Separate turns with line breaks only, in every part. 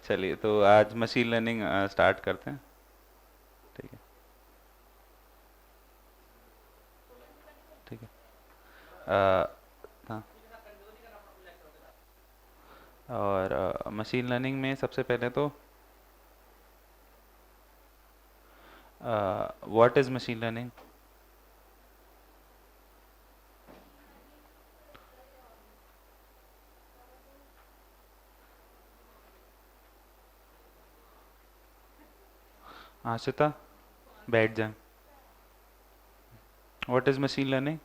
चलिए, तो आज मशीन लर्निंग स्टार्ट करते हैं। ठीक है। ठीक है। हाँ। और मशीन लर्निंग में सबसे पहले तो what is machine learning? Ashita, बैठ जाए। What is machine learning?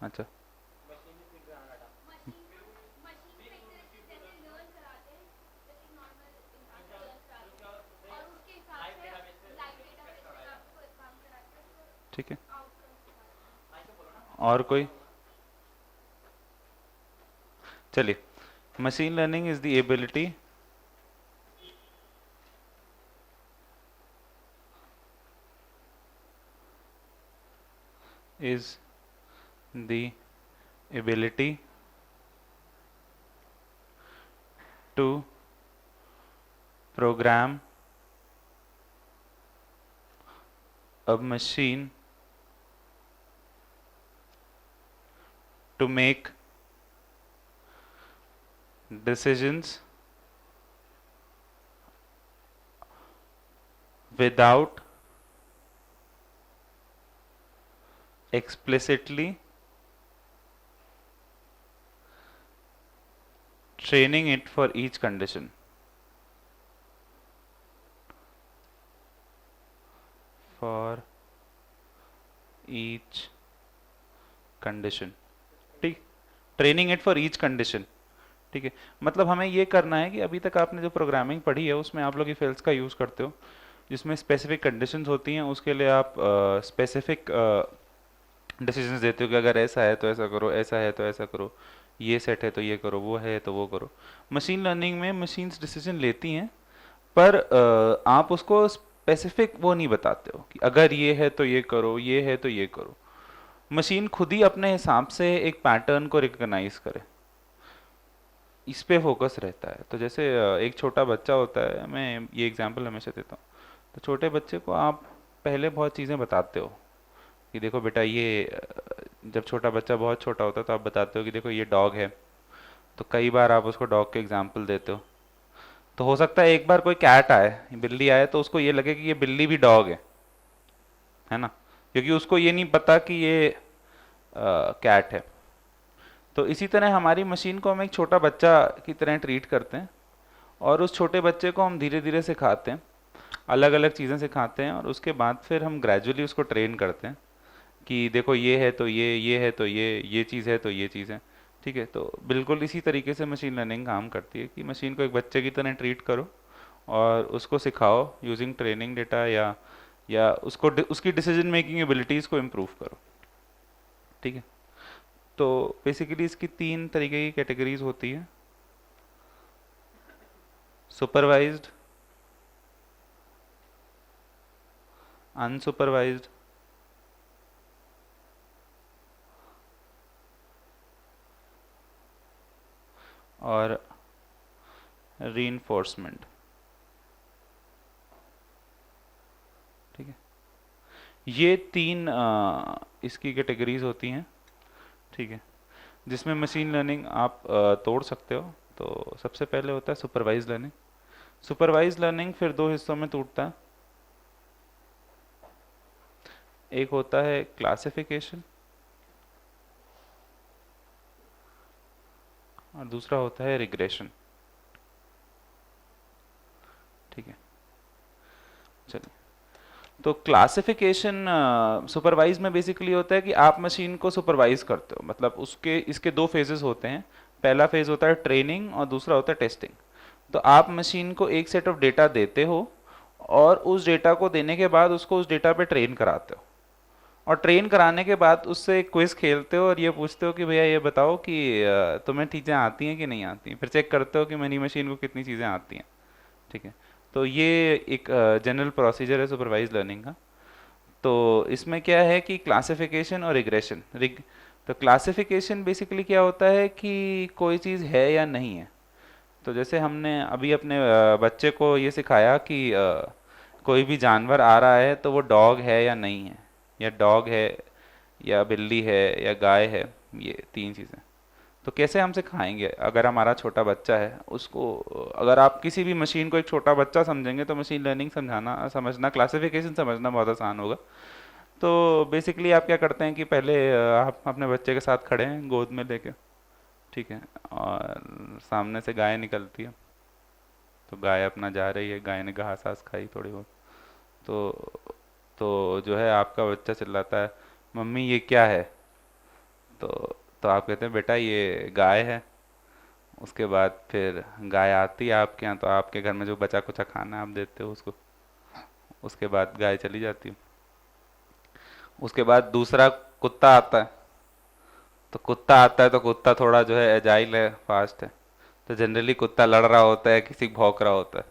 अच्छा। ठीक है। और कोई? चलिए, machine learning is the ability is the ability to program a machine to make decisions without explicitly training it for each condition. For each condition. ठीक। Training it for each condition. ठीक है। मतलब हमें ये करना है कि अभी तक आपने जो प्रोग्रामिंग पढ़ी है उसमें आप लोग इफ एल्स का यूज़ करते हो, जिसमें स्पेसिफिक कंडीशंस होती हैं, उसके लिए आप स्पेसिफिक डिसीजंस देते हो कि अगर ऐसा है तो ऐसा करो, ऐसा है तो ऐसा करो, ये सेट है तो ये करो, वो है तो वो करो। मशीन लर्निंग में मशीन्स डिसीजन लेती हैं, पर आप उसको स्पेसिफिक वो नहीं बताते हो कि अगर ये है तो ये करो, ये है तो ये करो। मशीन खुद ही अपने हिसाब से एक पैटर्न को रिकॉग्नाइज करे, इस पे फोकस रहता है। तो जैसे एक छोटा बच्चा होता है, मैं ये एग्जांपल हमेशा देता हूँ। तो छोटे बच्चे को आप पहले बहुत चीज़ें बताते हो कि देखो बेटा ये जब छोटा बच्चा बहुत छोटा होता है तो आप बताते हो कि देखो ये डॉग है। तो कई बार आप उसको डॉग के एग्जाम्पल देते हो। तो हो सकता है एक बार कोई कैट आए, बिल्ली आए, तो उसको ये लगे कि ये बिल्ली भी डॉग है ना, क्योंकि उसको ये नहीं पता कि ये कैट है। तो इसी तरह हमारी मशीन को हम एक छोटा बच्चा की तरह ट्रीट करते हैं, और उस छोटे बच्चे को हम धीरे धीरे सिखाते हैं, अलग अलग चीज़ें सिखाते हैं, और उसके बाद फिर हम ग्रेजुअली उसको ट्रेन करते हैं कि देखो ये है तो ये है तो ये चीज़ है तो ये चीज़ है। ठीक है। तो बिल्कुल इसी तरीके से मशीन लर्निंग काम करती है कि मशीन को एक बच्चे की तरह ट्रीट करो और उसको सिखाओ यूजिंग ट्रेनिंग डेटा, या उसको उसकी डिसीजन मेकिंग एबिलिटीज़ को इम्प्रूव करो। ठीक है। तो बेसिकली इसकी तीन तरीके की कैटेगरीज होती है: सुपरवाइज्ड, अनसुपरवाइज्ड और रीइंफोर्समेंट। ठीक है। ये तीन इसकी कैटेगरीज होती हैं। ठीक है। जिसमें मशीन लर्निंग आप तोड़ सकते हो। तो सबसे पहले होता है सुपरवाइज लर्निंग। सुपरवाइज लर्निंग फिर दो हिस्सों में टूटता है। एक होता है क्लासिफिकेशन और दूसरा होता है रिग्रेशन। ठीक है। चलिए, तो क्लासिफिकेशन सुपरवाइज में बेसिकली होता है कि आप मशीन को सुपरवाइज करते हो, मतलब उसके इसके दो फेजेस होते हैं। पहला फेज होता है ट्रेनिंग और दूसरा होता है टेस्टिंग। तो आप मशीन को एक सेट ऑफ डेटा देते हो और उस डेटा को देने के बाद उसको उस डेटा पे ट्रेन कराते हो, और ट्रेन कराने के बाद उससे एक क्विज खेलते हो और ये पूछते हो कि भैया ये बताओ कि तुम्हें चीज़ें आती हैं कि नहीं आती हैं। फिर चेक करते हो कि मेरी मशीन को कितनी चीज़ें आती हैं। ठीक है। तो ये एक जनरल प्रोसीजर है सुपरवाइज लर्निंग का। तो इसमें क्या है कि क्लासिफिकेशन और रिग्रेशन तो क्लासिफिकेशन बेसिकली क्या होता है कि कोई चीज़ है या नहीं है। तो जैसे हमने अभी अपने बच्चे को ये सिखाया कि कोई भी जानवर आ रहा है तो वो डॉग है या नहीं है, या डॉग है या बिल्ली है या गाय है, ये तीन चीज़ें। तो कैसे हम सिखाएंगे अगर हमारा छोटा बच्चा है उसको, अगर आप किसी भी मशीन को एक छोटा बच्चा समझेंगे तो मशीन लर्निंग समझना क्लासिफिकेशन समझना बहुत आसान होगा। तो बेसिकली आप क्या करते हैं कि पहले आप अपने बच्चे के साथ खड़े हैं गोद में लेके, ठीक है, और सामने से गाय निकलती है। तो गाय अपना जा रही है, गाय ने घास घास खाई थोड़ी बहुत। तो जो है आपका बच्चा चिल्लाता है, मम्मी ये क्या है? तो आप कहते हैं बेटा ये गाय है। उसके बाद फिर गाय आती है आपके यहाँ, तो आपके घर में जो बचा कुचा खाना है आप देते हो उसको। उसके बाद गाय चली जाती है। उसके बाद दूसरा कुत्ता आता है। तो कुत्ता आता है तो कुत्ता थोड़ा जो है एजाइल है, फास्ट है। तो जनरली कुत्ता लड़ रहा होता है, किसी को भौंक रहा होता है,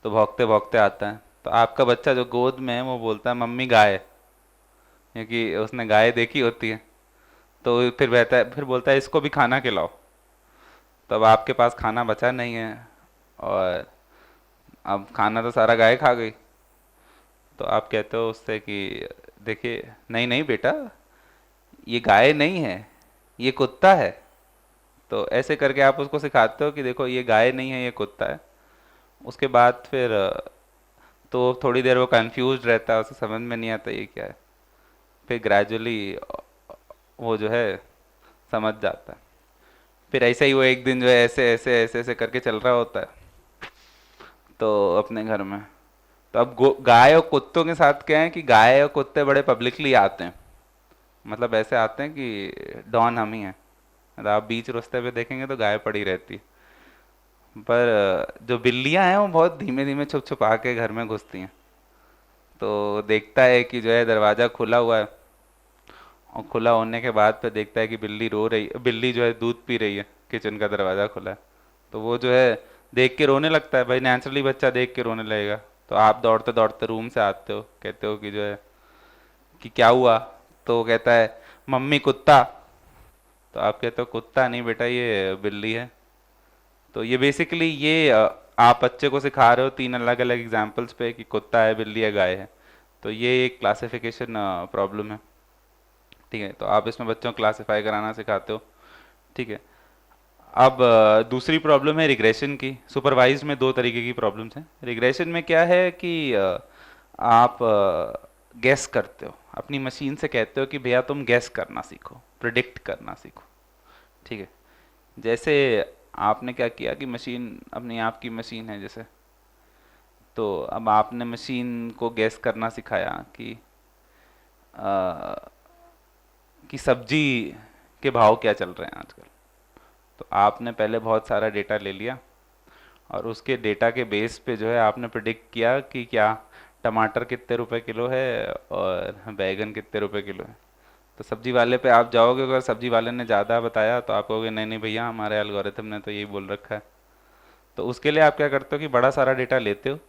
तो भौंकते भौंकते आता है। तो आपका बच्चा जो गोद में है वो बोलता है मम्मी गाय, क्योंकि उसने गाय देखी होती है। तो फिर बहता है, फिर बोलता है इसको भी खाना खिलाओ। तब आपके पास खाना बचा नहीं है, और अब खाना तो सारा गाय खा गई। तो आप कहते हो उससे कि देखिए, नहीं नहीं बेटा, ये गाय नहीं है, ये कुत्ता है। तो ऐसे करके आप उसको सिखाते हो कि देखो ये गाय नहीं है, ये कुत्ता है। उसके बाद फिर तो थोड़ी देर वो कंफ्यूज रहता है, उसे समझ में नहीं आता ये क्या है। फिर ग्रेजुअली वो जो है समझ जाता है। फिर ऐसे ही वो एक दिन जो है ऐसे ऐसे ऐसे ऐसे करके चल रहा होता है तो अपने घर में। तो अब गाय और कुत्तों के साथ क्या है कि गाय और कुत्ते बड़े पब्लिकली आते हैं, मतलब ऐसे आते हैं कि डॉन हम ही हैं। मतलब आप बीच रास्ते पे देखेंगे तो गाय पड़ी रहती है। पर जो बिल्लियां हैं वो बहुत धीमे धीमे छुप छुपा के घर में घुसती हैं। तो देखता है कि जो है दरवाज़ा खुला हुआ है, और खुला होने के बाद फिर देखता है कि बिल्ली रो रही, बिल्ली जो है दूध पी रही है, किचन का दरवाज़ा खुला है। तो वो जो है देख के रोने लगता है, भाई नेचुरली बच्चा देख के रोने लगेगा। तो आप दौड़ते दौड़ते रूम से आते हो, कहते हो कि जो है कि क्या हुआ? तो वो कहता है मम्मी कुत्ता। तो आप कहते हो कुत्ता नहीं बेटा, ये बिल्ली है। तो ये बेसिकली ये आप बच्चे को सिखा रहे हो तीन अलग अलग एग्जाम्पल्स पे कि कुत्ता है, बिल्ली है, गाय है। तो ये एक क्लासिफिकेशन प्रॉब्लम है, ठीक है। तो आप इसमें बच्चों को क्लासिफाई कराना सिखाते हो, ठीक है। अब दूसरी प्रॉब्लम है रिग्रेशन की। सुपरवाइज में दो तरीके की प्रॉब्लम्स हैं। रिग्रेशन में क्या है कि आप गैस करते हो, अपनी मशीन से कहते हो कि भैया तुम गैस करना सीखो, प्रिडिक्ट करना सीखो, ठीक है। जैसे आपने क्या किया कि मशीन अपनी आपकी मशीन है जैसे, तो अब आपने मशीन को गैस करना सिखाया अ, कि सब्जी के भाव क्या चल रहे हैं आजकल। तो आपने पहले बहुत सारा डेटा ले लिया, और उसके डेटा के बेस पे जो है आपने प्रिडिक्ट किया कि क्या टमाटर कितने रुपए किलो है और बैगन कितने रुपए किलो है। तो सब्जी वाले पे आप जाओगे, अगर सब्जी वाले ने ज़्यादा बताया तो आप कहोगे नहीं नहीं भैया हमारे एल्गोरिथम ने तो यही बोल रखा है। तो उसके लिए आप क्या करते हो कि बड़ा सारा डेटा लेते हो,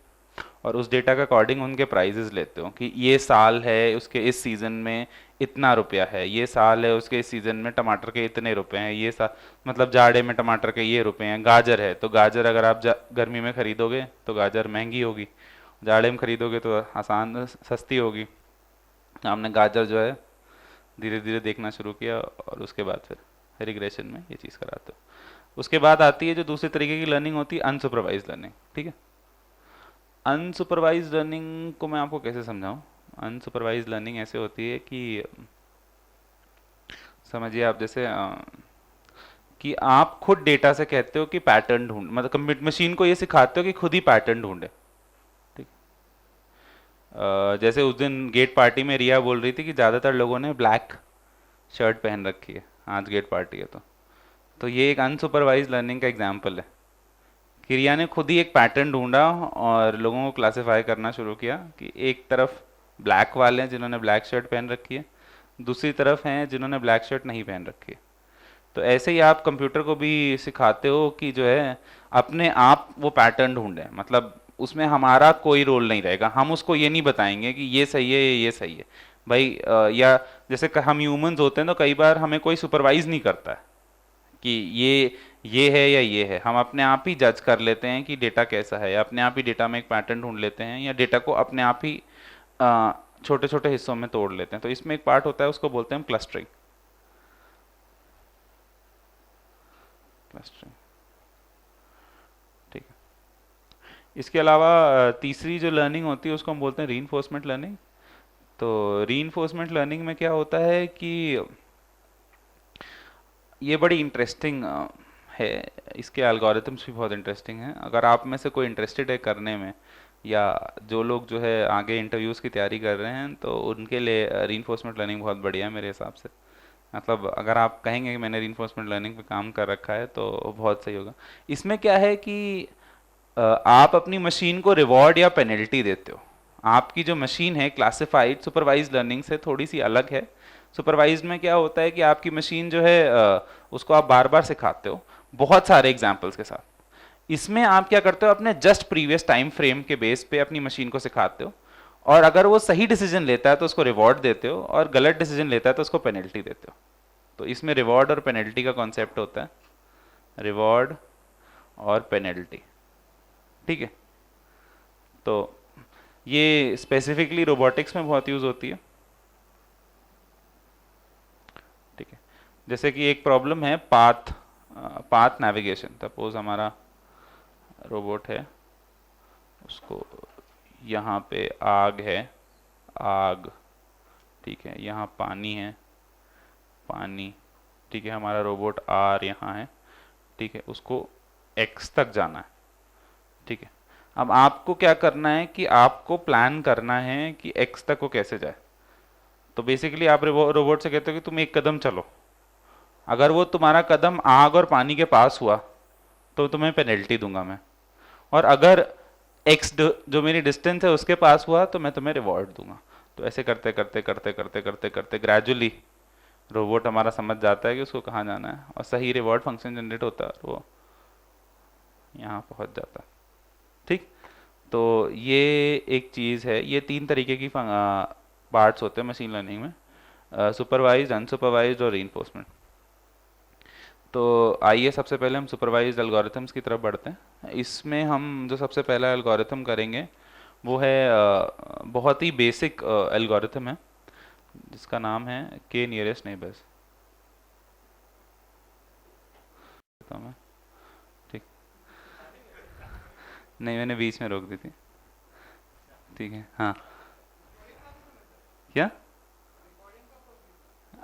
और उस डेटा के अकॉर्डिंग उनके प्राइजेस लेते हो कि ये साल है उसके इस सीज़न में इतना रुपया है, ये साल है उसके इस सीज़न में टमाटर के इतने रुपए हैं, ये साल मतलब जाड़े में टमाटर के ये रुपए हैं। गाजर है तो गाजर अगर आप गर्मी में खरीदोगे तो गाजर महंगी होगी, जाड़े में खरीदोगे तो आसान सस्ती होगी। हमने गाजर जो है धीरे धीरे देखना शुरू किया, और उसके बाद फिर रिग्रेशन में ये चीज़ कराते हो। उसके बाद आती है जो दूसरी तरीके की लर्निंग होती है, अनसुपरवाइज लर्निंग, ठीक है। अनसुपरवाइज लर्निंग को मैं आपको कैसे समझाऊं? अनसुपरवाइज लर्निंग ऐसे होती है कि समझिए आप जैसे कि आप खुद डेटा से कहते हो कि पैटर्न ढूंढ, मतलब मशीन को ये सिखाते हो कि खुद ही पैटर्न ढूंढे, ठीक। जैसे उस दिन गेट पार्टी में रिया बोल रही थी कि ज़्यादातर लोगों ने ब्लैक शर्ट पहन रखी है, आज गेट पार्टी है तो ये एक अनसुपरवाइज लर्निंग का एग्जाम्पल है कि रिया ने खुद ही एक पैटर्न ढूंढा और लोगों को क्लासिफाई करना शुरू किया कि एक तरफ ब्लैक वाले हैं जिन्होंने ब्लैक शर्ट पहन रखी है, दूसरी तरफ हैं जिन्होंने ब्लैक शर्ट नहीं पहन रखी है। तो ऐसे ही आप कंप्यूटर को भी सिखाते हो कि जो है अपने आप वो पैटर्न ढूंढे, मतलब उसमें हमारा कोई रोल नहीं रहेगा, हम उसको ये नहीं बताएंगे कि ये सही है ये सही है भाई। या जैसे हम ह्यूमंस होते हैं तो कई बार हमें कोई सुपरवाइज नहीं करता है कि ये है या ये है, हम अपने आप ही जज कर लेते हैं कि डेटा कैसा है, या अपने आप ही डेटा में एक पैटर्न ढूंढ लेते हैं, या डेटा को अपने आप ही छोटे छोटे हिस्सों में तोड़ लेते हैं। तो इसमें एक पार्ट होता है, उसको बोलते हैं हम क्लस्टरिंग। क्लस्टरिंग, ठीक है। इसके अलावा तीसरी जो लर्निंग होती है उसको हम बोलते हैं रीइंफोर्समेंट लर्निंग। तो रीइंफोर्समेंट लर्निंग में क्या होता है कि ये बड़ी इंटरेस्टिंग है, इसके एल्गोरिथम्स भी बहुत इंटरेस्टिंग हैं। अगर आप में से कोई इंटरेस्टेड है करने में, या जो लोग जो है आगे इंटरव्यूज़ की तैयारी कर रहे हैं, तो उनके लिए रीइंफोर्समेंट लर्निंग बहुत बढ़िया है मेरे हिसाब से। मतलब अगर आप कहेंगे कि मैंने रीइंफोर्समेंट लर्निंग पे काम कर रखा है तो बहुत सही होगा। इसमें क्या है कि आप अपनी मशीन को रिवॉर्ड या पेनल्टी देते हो। आपकी जो मशीन है क्लासिफाइड सुपरवाइज लर्निंग से थोड़ी सी अलग है। सुपरवाइज में क्या होता है कि आपकी मशीन जो है उसको आप बार बार सिखाते हो बहुत सारे एग्जाम्पल्स के साथ। इसमें आप क्या करते हो, अपने जस्ट प्रीवियस टाइम फ्रेम के बेस पे अपनी मशीन को सिखाते हो, और अगर वो सही डिसीजन लेता है तो उसको रिवॉर्ड देते हो, और गलत डिसीजन लेता है तो उसको पेनल्टी देते हो। तो इसमें रिवॉर्ड और पेनल्टी का कॉन्सेप्ट होता है, रिवॉर्ड और पेनल्टी, ठीक है। तो ये स्पेसिफिकली रोबोटिक्स में बहुत यूज होती है, ठीक है। जैसे कि एक प्रॉब्लम है पाथ नेविगेशन। सपोज हमारा रोबोट है, उसको यहाँ पे आग है, आग, ठीक है, यहाँ पानी है, पानी, ठीक है, हमारा रोबोट आर यहाँ है, ठीक है, उसको एक्स तक जाना है, ठीक है। अब आपको क्या करना है कि आपको प्लान करना है कि एक्स तक वो कैसे जाए। तो बेसिकली आप रोबोट से कहते हो कि तुम एक कदम चलो, अगर वो तुम्हारा कदम आग और पानी के पास हुआ तो तुम्हें पेनल्टी दूंगा मैं, और अगर एक्स जो मेरी डिस्टेंस है उसके पास हुआ तो मैं तुम्हें रिवॉर्ड दूंगा। तो ऐसे करते करते करते करते करते करते ग्रेजुअली रोबोट हमारा समझ जाता है कि उसको कहाँ जाना है, और सही रिवॉर्ड फंक्शन जनरेट होता है और वो यहाँ पहुँच जाता है, ठीक। तो ये एक चीज़ है, ये तीन तरीके की पार्ट्स होते हैं मशीन लर्निंग में, सुपरवाइज, अनसुपरवाइज और रीइंफोर्समेंट। तो आइए सबसे पहले हम सुपरवाइज्ड एल्गोरिथम्स की तरफ बढ़ते हैं। इसमें हम जो सबसे पहला एल्गोरिथम करेंगे वो है बहुत ही बेसिक एल्गोरिथम है, जिसका नाम है के नियरेस्ट नेबर्स। तो मैं, ठीक, नहीं मैंने बीच में रोक दी थी, ठीक है, हाँ। क्या?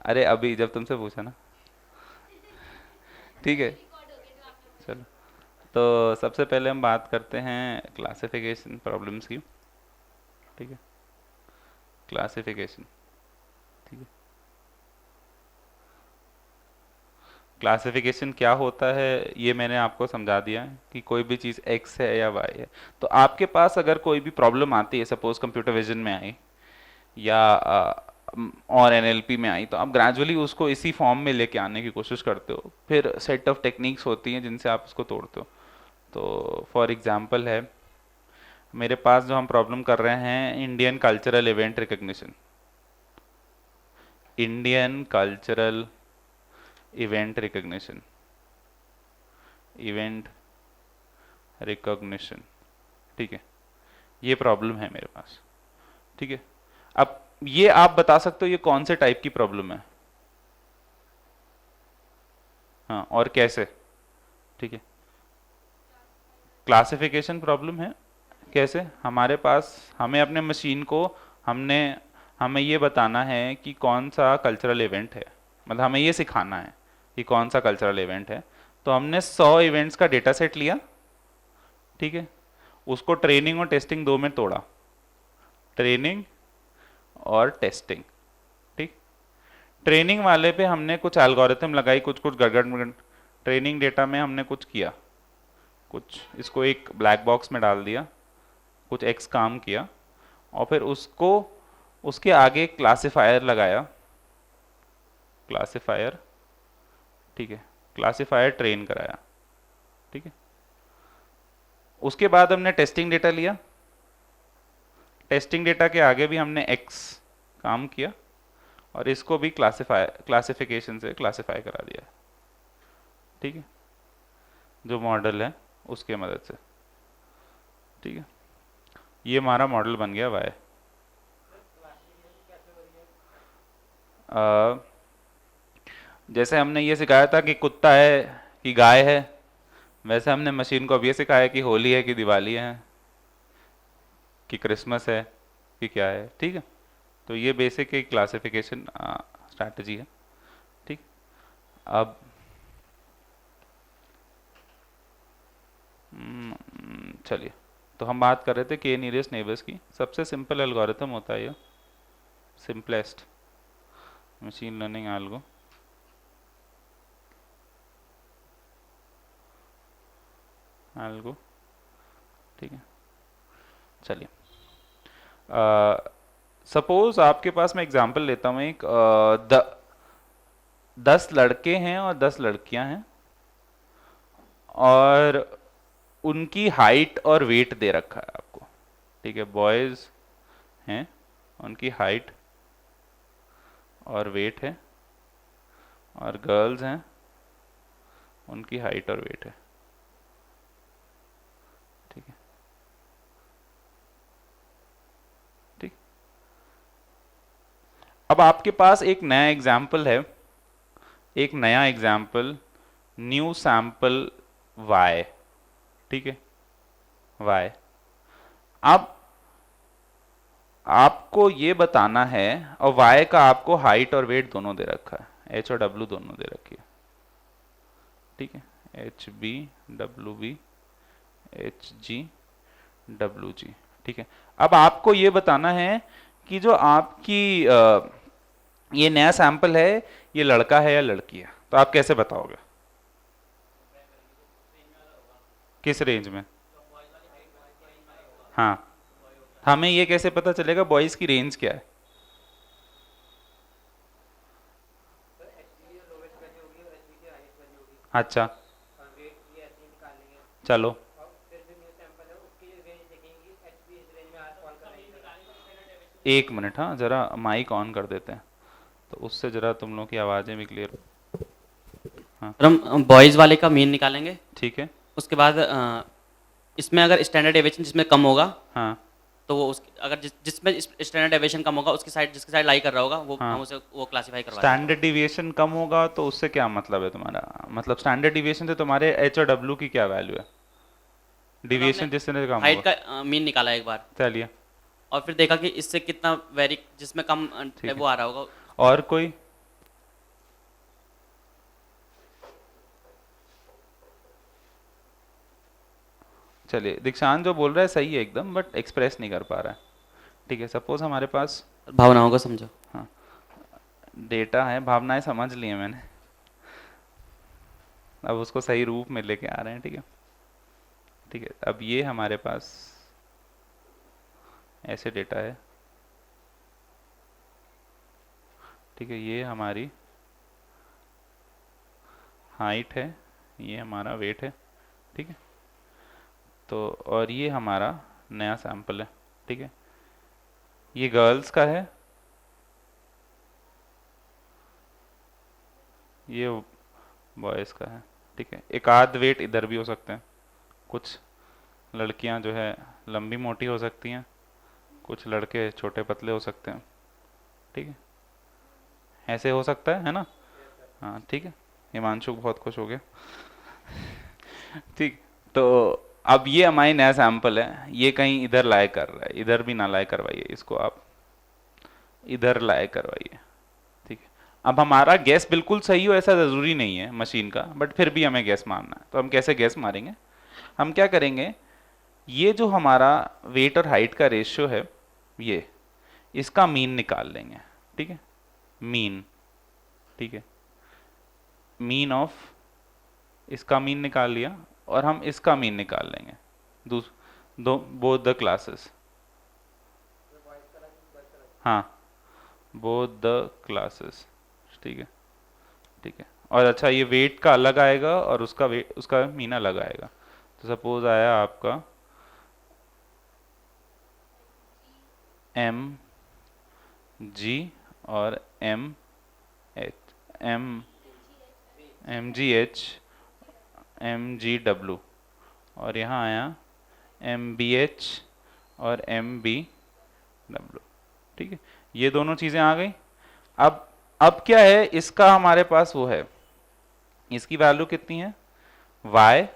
अरे अभी जब तुमसे पूछा ना, ठीक है, चलो। तो सबसे पहले हम बात करते हैं क्लासिफिकेशन प्रॉब्लम्स की, ठीक है, क्लासिफिकेशन, ठीक है। क्लासिफिकेशन क्या होता है ये मैंने आपको समझा दिया है कि कोई भी चीज़ एक्स है या वाई है। तो आपके पास अगर कोई भी प्रॉब्लम आती है, सपोज कंप्यूटर विजन में आई, या और एनएलपी में आई, तो आप ग्रेजुअली उसको इसी फॉर्म में लेके आने की कोशिश करते हो। फिर सेट ऑफ टेक्निक्स होती हैं जिनसे आप उसको तोड़ते हो। तो फॉर एग्जांपल है, मेरे पास जो हम प्रॉब्लम कर रहे हैं Indian cultural event recognition, Indian cultural event recognition, event recognition, ठीक है, ये प्रॉब्लम है मेरे पास, ठीक है। अब ये आप बता सकते हो ये कौन से टाइप की प्रॉब्लम है, हाँ, और कैसे, ठीक है। क्लासिफिकेशन प्रॉब्लम है, कैसे, हमारे पास, हमें अपने मशीन को, हमने हमें ये बताना है कि कौन सा कल्चरल इवेंट है, मतलब हमें ये सिखाना है कि कौन सा कल्चरल इवेंट है। तो हमने 100 इवेंट्स का डेटा सेट लिया, ठीक है, उसको ट्रेनिंग और टेस्टिंग दो में तोड़ा, ट्रेनिंग और टेस्टिंग, ठीक। ट्रेनिंग वाले पे हमने कुछ एल्गोरिथम लगाई, कुछ कुछ गड़गड़, ट्रेनिंग डेटा में हमने कुछ किया, कुछ इसको एक ब्लैक बॉक्स में डाल दिया, कुछ एक्स काम किया, और फिर उसको उसके आगे क्लासिफायर लगाया, क्लासिफायर, ठीक है, क्लासिफायर ट्रेन कराया, ठीक है। उसके बाद हमने टेस्टिंग डेटा लिया, टेस्टिंग डेटा के आगे भी हमने एक्स काम किया और इसको भी क्लासिफिकेशन से क्लासिफाई करा दिया, ठीक है, जो मॉडल है उसके मदद से, ठीक है। ये हमारा मॉडल बन गया वाई। जैसे हमने ये सिखाया था कि कुत्ता है कि गाय है, वैसे हमने मशीन को अब ये सिखाया कि होली है कि दिवाली है कि क्रिसमस है कि क्या है, ठीक है। तो ये बेसिक एक क्लासिफिकेशन स्ट्रैटेजी है, ठीक। अब चलिए, तो हम बात कर रहे थे के नियरेस्ट नेबर्स की। सबसे सिंपल एल्गोरिथम होता है ये, सिंपलेस्ट मशीन लर्निंग एल्गो, ठीक है। चलिए, सपोज आपके पास, मैं एग्जांपल लेता हूँ एक, 10 लड़के हैं और 10 लड़कियां हैं और उनकी हाइट और वेट दे रखा है आपको, ठीक है। बॉयज हैं, उनकी हाइट और वेट है, और गर्ल्स हैं, उनकी हाइट और वेट है, ठीक है, ठीक। अब आपके पास एक नया एग्जाम्पल है, एक नया एग्जाम्पल, न्यू सैंपल y, ठीक है, y। अब आपको ये बताना है, और y का आपको हाइट और वेट दोनों दे रखा है, h और w दोनों दे रखी है, ठीक है, HB WB HG WG, ठीक है। अब आपको ये बताना है कि जो आपकी ये नया सैंपल है, ये लड़का है या लड़की है, तो आप कैसे बताओगे, किस रेंज में? हाँ, हमें ये कैसे पता चलेगा बॉयज की रेंज क्या है? अच्छा, चलो, एक मिनट, हाँ जरा माइक ऑन कर देते हैं तो उससे जरा तुम लोग की आवाज़ें भी क्लियर। हाँ,
फिर हम बॉयज़ वाले का मीन निकालेंगे।
ठीक है।
उसके बाद इसमें अगर स्टैंडर्ड डेविएशन जिसमें कम होगा,
हाँ
तो वो उस अगर जिसमें स्टैंडर्ड डेविएशन कम होगा उसकी साइड, जिसकी साइड लाई कर रहा होगा वो
हाँ,
हम उसे वो क्लासीफाई करवा देंगे।
स्टैंडर्ड डिविएशन कम होगा तो उससे क्या मतलब है तुम्हारा? मतलब स्टैंडर्ड डिविएशन से तुम्हारे एच और डब्ल्यू की क्या वैल्यू है?
मतलब हमने
डिविएशन जिससे कम
हाइट
होगा।
का मीन निकाला एक बार,
चलिए,
और फिर देखा कि इससे कितना वेरी, जिसमें कम
ठीक है।
वो आ रहा होगा।
और कोई? चलिए, दीक्षांत जो बोल रहा है सही है एकदम, बट एक्सप्रेस नहीं कर पा रहा है, ठीक है। सपोज हमारे पास,
भावनाओं को समझो।
हाँ, डेटा है, भावनाएं समझ ली हैं मैंने, अब उसको सही रूप में लेके आ रहे हैं, ठीक है, ठीक है। अब ये हमारे पास ऐसे डेटा है, ठीक है, ये हमारी हाइट है, ये हमारा वेट है, ठीक है। तो और ये हमारा नया सैंपल है, ठीक है। ये गर्ल्स का है, ये बॉयज़ का है, ठीक है। एक आध वेट इधर भी हो सकते हैं, कुछ लड़कियां जो है लंबी मोटी हो सकती हैं, कुछ लड़के छोटे पतले हो सकते हैं, ठीक है, ऐसे हो सकता है ना? हाँ, ठीक है। हिमांशु बहुत खुश हो गया। ठीक, तो अब ये हमारी नया सैंपल है, ये कहीं इधर लाए कर रहा है, इधर भी ना लाए करवाइए इसको, आप इधर लाए करवाइए, ठीक है। अब हमारा गैस बिल्कुल सही हो ऐसा ज़रूरी नहीं है मशीन का, बट फिर भी हमें गैस मारना है, तो हम कैसे गैस मारेंगे? हम क्या करेंगे, ये जो हमारा वेट और हाइट का रेशियो है, ये इसका मीन निकाल लेंगे, ठीक है, मीन, ठीक है, मीन ऑफ, इसका मीन निकाल लिया, और हम इसका मीन निकाल लेंगे, दूस दो बोथ द क्लासेस, हाँ, बोथ द क्लासेस, ठीक है, ठीक है। और अच्छा, ये वेट का अलग आएगा और उसका वेट, उसका मीन अलग आएगा। तो सपोज आया आपका एम जी और M H M G H M G W, और यहाँ आया एम बी एच और एम बी डब्लू। ठीक है, ये दोनों चीज़ें आ गई। अब क्या है, इसका हमारे पास वो है, इसकी वैल्यू कितनी है, Y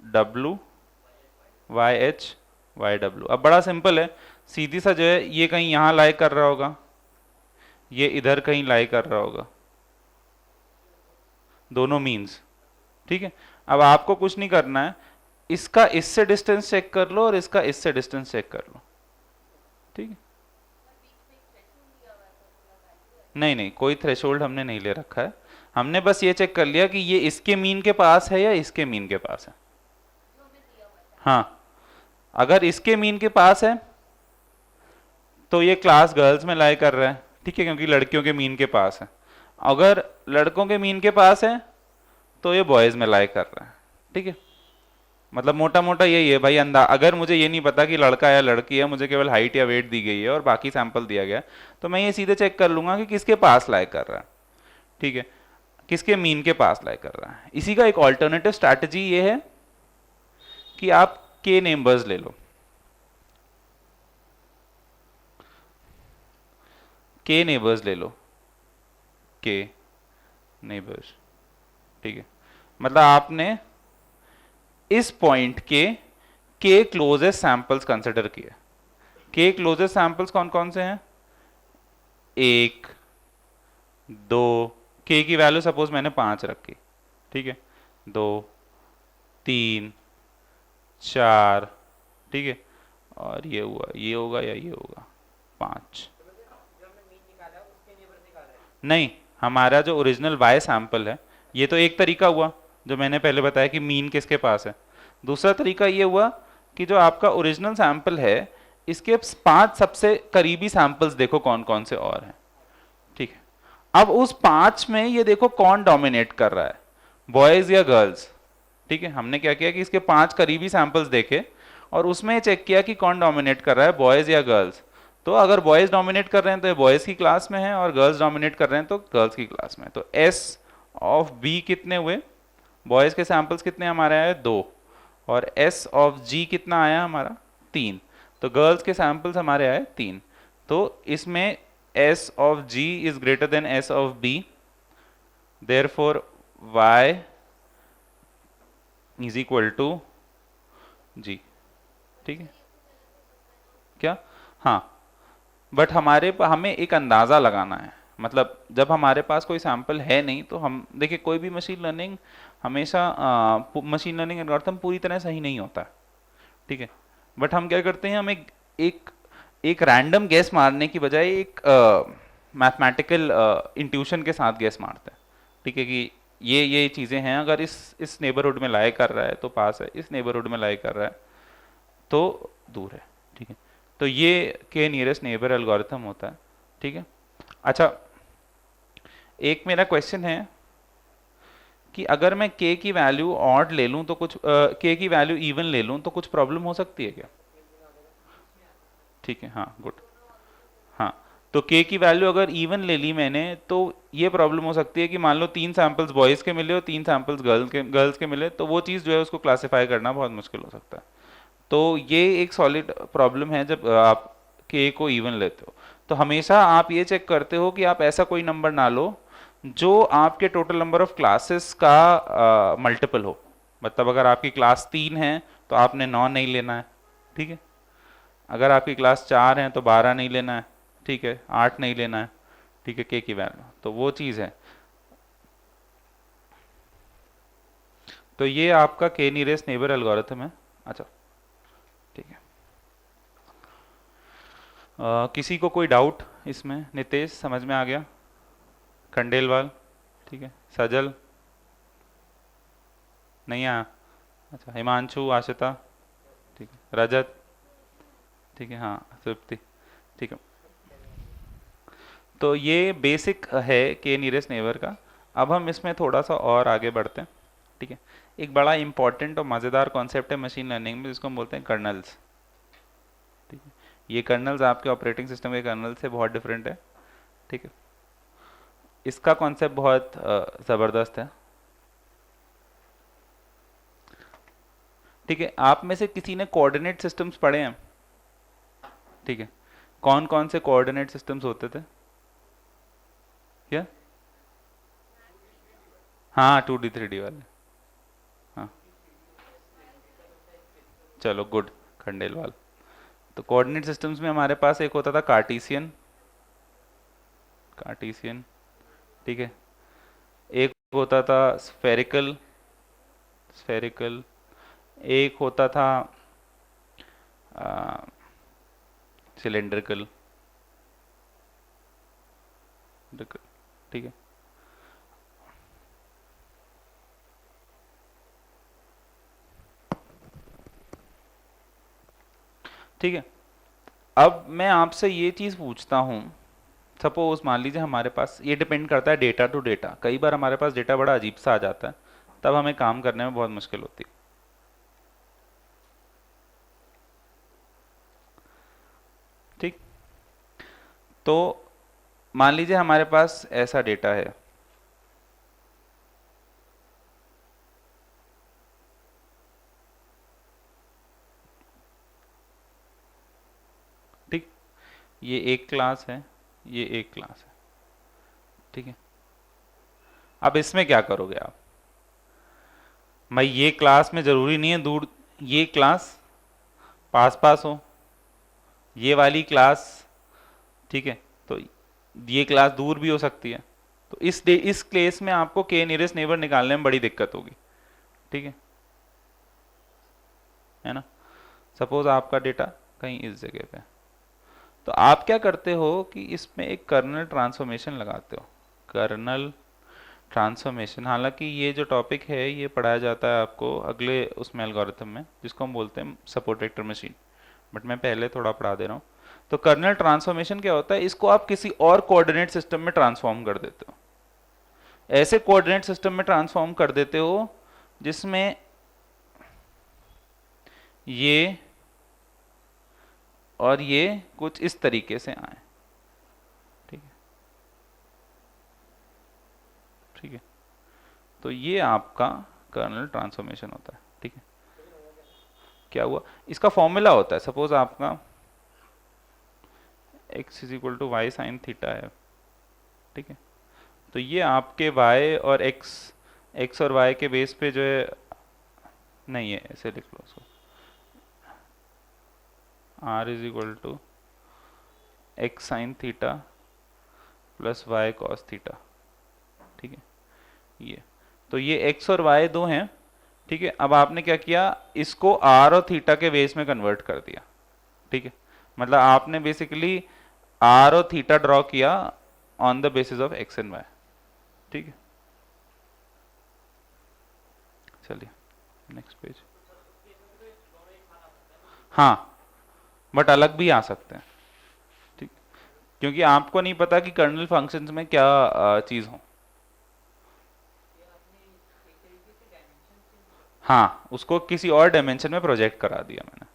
W Y H Y W. अब बड़ा सिंपल है, सीधी सा जो है ये कहीं यहाँ लाई कर रहा होगा, ये इधर कहीं लाई कर रहा होगा, दोनों मीन्स। ठीक है, अब आपको कुछ नहीं करना है, इसका इससे डिस्टेंस चेक कर लो और इसका इससे डिस्टेंस चेक कर लो। ठीक है, नहीं नहीं, कोई थ्रेशोल्ड हमने नहीं ले रखा है, हमने बस ये चेक कर लिया कि ये इसके मीन के पास है या इसके मीन के पास है। हाँ, अगर इसके मीन के पास है तो ये क्लास गर्ल्स में लाई कर रहा है, ठीक है, क्योंकि लड़कियों के मीन के पास है। अगर लड़कों के मीन के पास है तो ये बॉयज में लाई कर रहा है। ठीक है, मतलब मोटा मोटा यही है भाई अंदा। अगर मुझे ये नहीं पता कि लड़का या लड़की है, मुझे केवल हाइट या वेट दी गई है और बाकी सैंपल दिया गया, तो मैं ये सीधे चेक कर लूंगा कि किसके पास लाई कर रहा है। ठीक है, किसके मीन के पास लाई कर रहा है। इसी का एक ऑल्टरनेटिव स्ट्रैटेजी ये है कि आप के नेबर्स ले लो, के नेबर्स ले लो, के नेबर्स। ठीक है, मतलब आपने इस पॉइंट के क्लोजेस्ट सैंपल्स कंसिडर किए। के क्लोजेस्ट सैंपल्स कौन कौन से हैं, 1 2, के की वैल्यू सपोज मैंने 5 रखी, ठीक है, 2 3 4, ठीक है, और ये हुआ, ये होगा या ये होगा 5। नहीं, हमारा जो ओरिजिनल वाई सैंपल है, ये तो एक तरीका हुआ जो मैंने पहले बताया कि मीन किसके पास है। दूसरा तरीका ये हुआ कि जो आपका ओरिजिनल सैंपल है, इसके 5 सबसे करीबी सैंपल्स देखो कौन कौन से और हैं। ठीक है, अब उस 5 में ये देखो कौन डोमिनेट कर रहा है, बॉयज या गर्ल्स। ठीक है, हमने क्या किया कि इसके 5 करीबी सैंपल्स देखे और उसमें चेक किया कि कौन डोमिनेट कर रहा है, बॉयज या गर्ल्स। तो अगर बॉयज डोमिनेट कर रहे हैं तो ये बॉयज की क्लास में है, और गर्ल्स डोमिनेट कर रहे हैं तो गर्ल्स की क्लास में। तो एस ऑफ बी कितने हुए, बॉयज के सैंपल्स कितने हमारे आए, 2, और एस ऑफ जी कितना आया हमारा, 3। तो गर्ल्स के सैंपल्स हमारे आए 3। तो इसमें S of G is greater than S of B, therefore y is equal to G. ठीक है, क्या, हाँ, बट हमें एक अंदाज़ा लगाना है। मतलब जब हमारे पास कोई सैंपल है नहीं तो हम देखिए, कोई भी मशीन लर्निंग हमेशा मशीन लर्निंग एल्गोरिथम पूरी तरह सही नहीं होता। ठीक है, बट हम क्या करते हैं, हम एक एक रैंडम गैस मारने की बजाय एक मैथमेटिकल इंट्यूशन के साथ गैस मारते हैं। ठीक है, कि ये चीज़ें हैं, अगर इस नेबरहुड में लाई कर रहा है तो पास है, इस नेबरहुड में लाई कर रहा है तो दूर है। ठीक है, तो ये के नियरेस्ट नेबर एल्गोरिथम होता है। ठीक है, अच्छा, एक मेरा क्वेश्चन है कि अगर मैं के की वैल्यू ऑड ले लूं तो कुछ के की वैल्यू इवन ले लूं तो कुछ प्रॉब्लम हो सकती है क्या। ठीक है, हाँ, गुड। हाँ, तो के की वैल्यू अगर इवन ले ली मैंने तो ये प्रॉब्लम हो सकती है कि मान लो 3 सैंपल्स बॉयज़ के मिले और 3 सैंपल्स गर्ल्स के मिले, तो वो चीज़ जो है उसको क्लासीफाई करना बहुत मुश्किल हो सकता है। तो ये एक सॉलिड प्रॉब्लम है जब आप के को इवन लेते हो। तो हमेशा आप ये चेक करते हो कि आप ऐसा कोई नंबर ना लो जो आपके टोटल नंबर ऑफ क्लासेस का मल्टीपल हो। मतलब अगर आपकी क्लास 3 है तो आपने 9 नहीं लेना है। ठीक है, अगर आपकी क्लास 4 है तो 12 नहीं लेना है। ठीक है, 8 नहीं लेना है। ठीक है, के की वैल्यू, तो वो चीज़ है। तो ये आपका के नियरेस्ट नेबर एल्गोरिथम है। अच्छा, ठीक है, किसी को कोई डाउट इसमें, नितेश समझ में आ गया, खंडेलवाल, ठीक है, सजल नहीं आया, अच्छा, हिमांशु, आशिता, ठीक है, रजत, ठीक है, हाँ, तृप्ति, ठीक है। तो ये बेसिक है के नियरेस्ट नेबर का। अब हम इसमें थोड़ा सा और आगे बढ़ते हैं। ठीक है, एक बड़ा इंपॉर्टेंट और मज़ेदार कॉन्सेप्ट है मशीन लर्निंग में जिसको हम बोलते हैं कर्नल्स। ठीक है, ये कर्नल्स आपके ऑपरेटिंग सिस्टम के कर्नल से बहुत डिफरेंट है। ठीक है, इसका कॉन्सेप्ट बहुत ज़बरदस्त है। ठीक है, आप में से किसी ने कोऑर्डिनेट सिस्टम्स पढ़े हैं? ठीक है, कौन कौन से कोऑर्डिनेट सिस्टम्स होते थे? क्या? हाँ, 2D 3D वाले। हाँ, चलो गुड, खंडेलवाल। तो कोऑर्डिनेट सिस्टम्स में हमारे पास एक होता था कार्टेशियन, कार्टेशियन। ठीक है, एक होता था स्फेरिकल, स्फेरिकल। एक होता था सिलेंड्रिकल। ठीक है, ठीक है। अब मैं आपसे ये चीज़ पूछता हूँ, सपोज मान लीजिए हमारे पास, ये डिपेंड करता है डेटा टू डेटा, कई बार हमारे पास डेटा बड़ा अजीब सा आ जाता है, तब हमें काम करने में बहुत मुश्किल होती है। ठीक, तो मान लीजिए हमारे पास ऐसा डेटा है। ठीक, ये एक क्लास है, ये एक क्लास है। ठीक है, अब इसमें क्या करोगे आप? भाई ये क्लास में जरूरी नहीं है दूर, ये क्लास पास पास हो, ये वाली क्लास, ठीक है, तो ये क्लास दूर भी हो सकती है। तो इस केस में आपको के नियरेस्ट नेबर निकालने में बड़ी दिक्कत होगी। ठीक है ना? सपोज आपका डेटा कहीं इस जगह पे है, तो आप क्या करते हो कि इसमें एक कर्नल ट्रांसफॉर्मेशन लगाते हो। कर्नल ट्रांसफॉर्मेशन, हालांकि ये जो टॉपिक है ये पढ़ाया जाता है आपको अगले उसमें एल्गोरिथम में, जिसको हम बोलते हैं सपोर्ट वेक्टर मशीन, बट मैं पहले थोड़ा पढ़ा दे रहा हूँ। तो कर्नल ट्रांसफॉर्मेशन क्या होता है, इसको आप किसी और कोऑर्डिनेट सिस्टम में ट्रांसफॉर्म कर देते हो। ऐसे कोऑर्डिनेट सिस्टम में ट्रांसफॉर्म कर देते हो जिसमें ये और ये कुछ इस तरीके से आए। ठीक है, ठीक है, तो ये आपका कर्नल ट्रांसफॉर्मेशन होता है। ठीक है, क्या हुआ, इसका फॉर्मूला होता है, सपोज आपका x is equal to Y sine theta है। ठीक है, तो ये आपके y और x और y के बेस पे जो है, नहीं है, ऐसे लिख लो उसको, r is equal to X sine theta plus Y cos theta. ठीक है, ये तो ये x और y दो हैं। ठीक है, अब आपने क्या किया, इसको r और थीटा के बेस में कन्वर्ट कर दिया। ठीक है, मतलब आपने बेसिकली r और थीटा ड्रॉ किया on the basis of x and y। ठीक है, चलिए नेक्स्ट पेज। हाँ, बट अलग भी आ सकते हैं। ठीक, क्योंकि आपको नहीं पता कि कर्नल फंक्शंस में क्या चीज़ हो। हाँ, उसको किसी और डायमेंशन में प्रोजेक्ट करा दिया मैंने।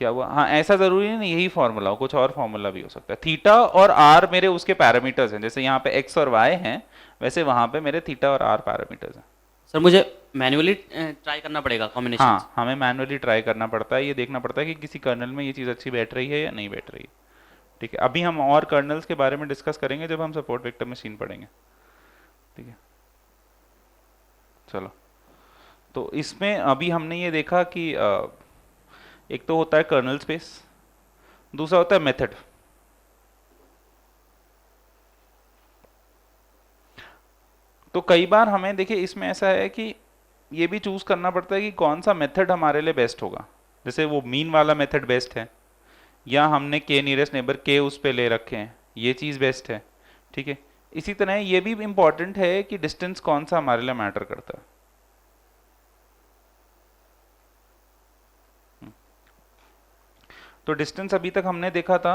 क्या हुआ? हाँ, ऐसा जरूरी नहीं यही फॉर्मूला हो, कुछ और फॉर्मूला भी हो सकता है। थीटा और आर मेरे उसके पैरामीटर्स हैं, जैसे यहाँ पे एक्स और वाई हैं, वैसे वहां पे मेरे थीटा और आर पैरामीटर्स हैं।
सर मुझे मैन्युअली ट्राई करना पड़ेगा कॉम्बिनेशन?
हाँ, हमें मैनुअली ट्राई करना पड़ता है, ये देखना पड़ता है कि किसी कर्नल में ये चीज़ अच्छी बैठ रही है या नहीं बैठ रही है। ठीक है, अभी हम और कर्नल्स के बारे में डिस्कस करेंगे जब हम सपोर्ट वेक्टर मशीन पढ़ेंगे। ठीक है, चलो, तो इसमें अभी हमने ये देखा कि एक तो होता है कर्नल स्पेस, दूसरा होता है मेथड। तो कई बार हमें देखिए इसमें ऐसा है कि ये भी चूज करना पड़ता है कि कौन सा मेथड हमारे लिए बेस्ट होगा। जैसे वो मीन वाला मेथड बेस्ट है, या हमने के नियरेस्ट नेबर के उस पे ले रखे हैं, ये चीज़ बेस्ट है। ठीक है, इसी तरह ये भी इंपॉर्टेंट है कि डिस्टेंस कौन सा हमारे लिए मैटर करता है। तो डिस्टेंस अभी तक हमने देखा था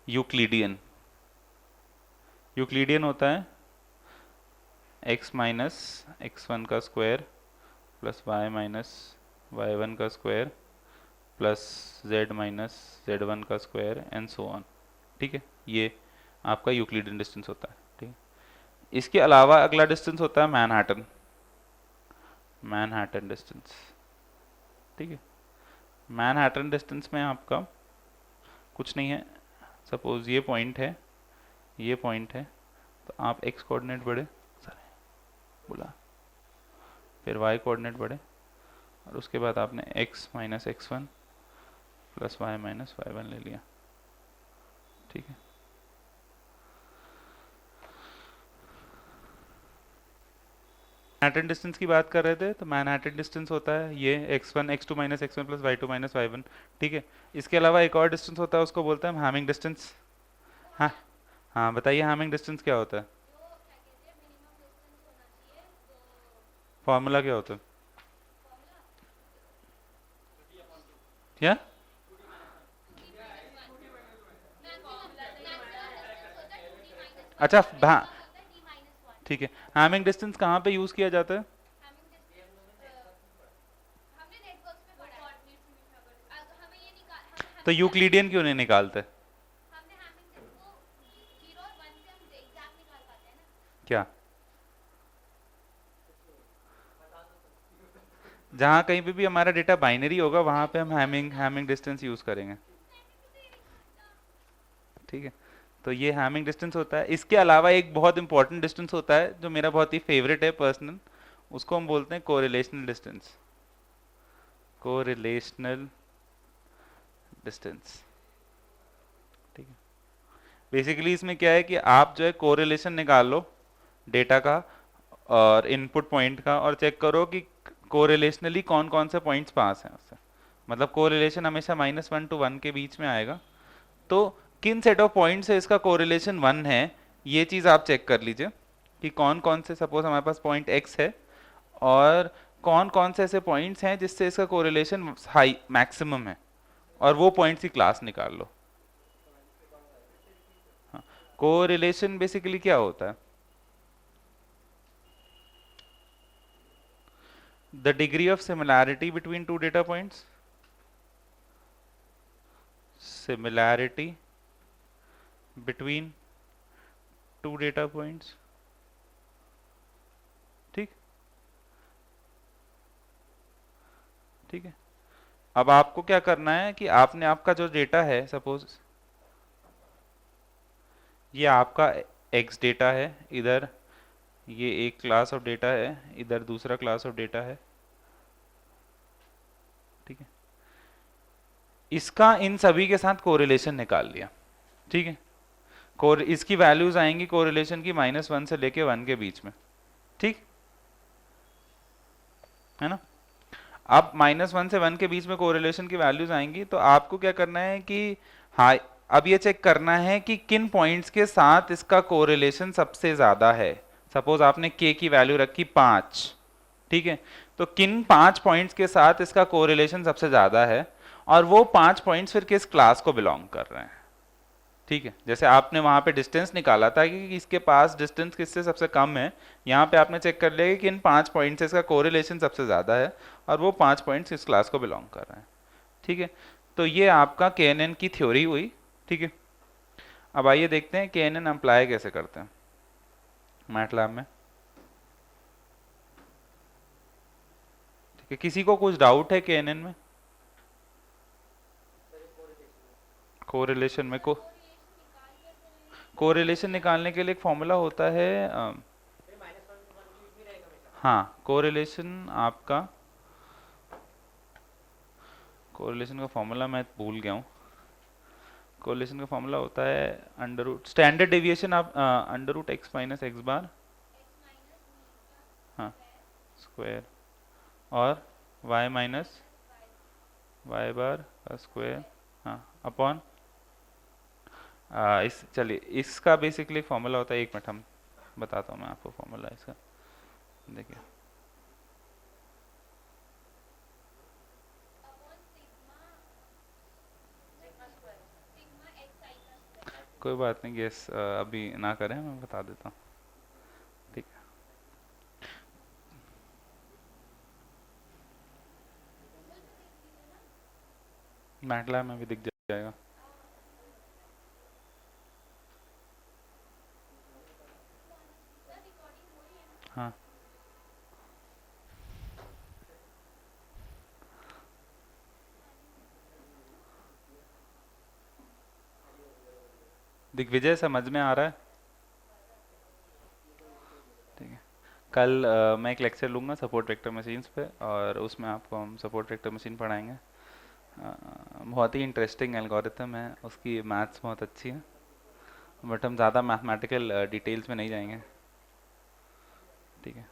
यूक्लिडियन। यूक्लिडियन होता है x माइनस एक्स वन का square plus Y minus Y one का square plus z minus z one का स्क्वायर एंड सो ऑन। ठीक है, ये आपका यूक्लिडियन डिस्टेंस होता है। ठीक है, इसके अलावा अगला डिस्टेंस होता है मैनहट्टन, मैनहट्टन डिस्टेंस। ठीक है, मैनहट्टन डिस्टेंस में आपका कुछ नहीं है, सपोज ये पॉइंट है, ये पॉइंट है, तो आप एक्स कोऑर्डिनेट बढ़े, सॉरी बोला, फिर वाई कोऑर्डिनेट बढ़े, और उसके बाद आपने x minus x one plus Y minus Y one ले लिया। ठीक है, मैनहट्टन डिस्टेंस की बात कर रहे थे, तो मैनहट्टन डिस्टेंस होता है ये x1 x2 minus x one plus Y two minus Y one. ठीक है, इसके अलावा एक और डिस्टेंस होता है, उसको बोलते हैं हैमिंग डिस्टेंस। हाँ हाँ, बताइए हैमिंग डिस्टेंस क्या होता है, फॉर्मूला क्या होता है क्या? अच्छा हाँ, ठीक है, हैमिंग डिस्टेंस कहाँ पे यूज किया जाता है? तो यूक्लिडियन क्यों नहीं निकालते? क्या? जहाँ कहीं पे भी हमारा डेटा बाइनरी होगा वहां पे हम हैमिंग हैमिंग डिस्टेंस यूज करेंगे। ठीक है, तो ये हैमिंग डिस्टेंस होता है। इसके अलावा एक बहुत इंपॉर्टेंट डिस्टेंस होता है जो मेरा बहुत ही फेवरेट है पर्सनल, उसको हम बोलते हैं कोरिलेशनल डिस्टेंस, कोरिलेशनल डिस्टेंस। ठीक है, बेसिकली इसमें क्या है कि आप जो है कोरिलेशन निकाल लो डेटा का और इनपुट पॉइंट का, और चेक करो कि कोरिलेशनली कौन कौन से पॉइंट्स पास हैं उससे। मतलब कोरिलेशन हमेशा -1 to 1 के बीच में आएगा, तो किन सेट ऑफ पॉइंट से इसका कोरिलेशन 1 है, ये चीज़ आप चेक कर लीजिए कि कौन कौन से, सपोज हमारे पास पॉइंट x है और कौन कौन से ऐसे पॉइंट्स हैं जिससे इसका कोरिलेशन हाई मैक्सिमम है, और वो पॉइंट्स की क्लास निकाल लो। हाँ, कोरिलेशन बेसिकली क्या होता है? The degree of similarity between two data points, similarity between two data points. ठीक, ठीक है, अब आपको क्या करना है कि आपने आपका जो डेटा है, सपोज ये आपका एक्स डेटा है, इधर ये एक क्लास ऑफ डेटा है, इधर दूसरा क्लास ऑफ डेटा है। ठीक है, इसका इन सभी के साथ कोरिलेशन निकाल लिया। ठीक है, इसकी वैल्यूज आएंगी कोरिलेशन की -1 से लेके 1 के बीच में। ठीक है ना, अब -1 से 1 के बीच में कोरिलेशन की वैल्यूज आएंगी, तो आपको क्या करना है कि हाँ, अब ये चेक करना है कि किन पॉइंट्स के साथ इसका कोरिलेशन सबसे ज्यादा है। सपोज आपने k की वैल्यू रखी 5, ठीक है, तो किन 5 पॉइंट्स के साथ इसका कोरिलेशन सबसे ज्यादा है, और वो 5 पॉइंट्स फिर किस क्लास को बिलोंग कर रहे हैं। ठीक है, जैसे आपने वहां पे डिस्टेंस निकाला था कि इसके पास डिस्टेंस किससे सबसे कम है, यहाँ पे आपने चेक कर लिया कि इन 5 पॉइंट से इसका कोरिलेशन सबसे ज़्यादा है, और वो 5 पॉइंट्स इस क्लास को बिलोंग कर रहे हैं। ठीक है, तो ये आपका KNN की थ्योरी हुई। ठीक है, अब आइए देखते हैं KNN अप्लाई कैसे करते हैं मैटलैब में। ठीक है, किसी को कुछ डाउट है KNN में? कोरिलेशन में कोरिलेशन निकालने के लिए एक फॉर्मूला होता है, हाँ, कोरिलेशन आपका, कोरिलेशन का फॉर्मूला मैं भूल गया हूँ। कोरिलेशन का फॉर्मूला होता है अंडर रूट स्टैंडर्ड डेविएशन, आप under root x minus x bar, हाँ, स्क्वायर, और वाई माइनस वाई बार का स्क्वायर, हाँ, अपॉन इस, चलिए इसका बेसिकली फॉर्मूला होता है, एक मिनट हम बताता हूँ मैं आपको फॉर्मूला इसका। देखिए, कोई बात नहीं, गेस अभी ना करें, मैं बता देता हूँ। ठीक है, मैटलैब में भी दिख जाएगा। हाँ दिग्विजय, समझ में आ रहा है? ठीक है। कल मैं एक लेक्चर लूँगा सपोर्ट वेक्टर मशीन्स पे, और उसमें आपको हम सपोर्ट वेक्टर मशीन पढ़ाएंगे। बहुत ही इंटरेस्टिंग एल्गोरिथम है, उसकी मैथ्स बहुत अच्छी है, बट हम ज़्यादा मैथमेटिकल डिटेल्स में नहीं जाएंगे। ठीक है।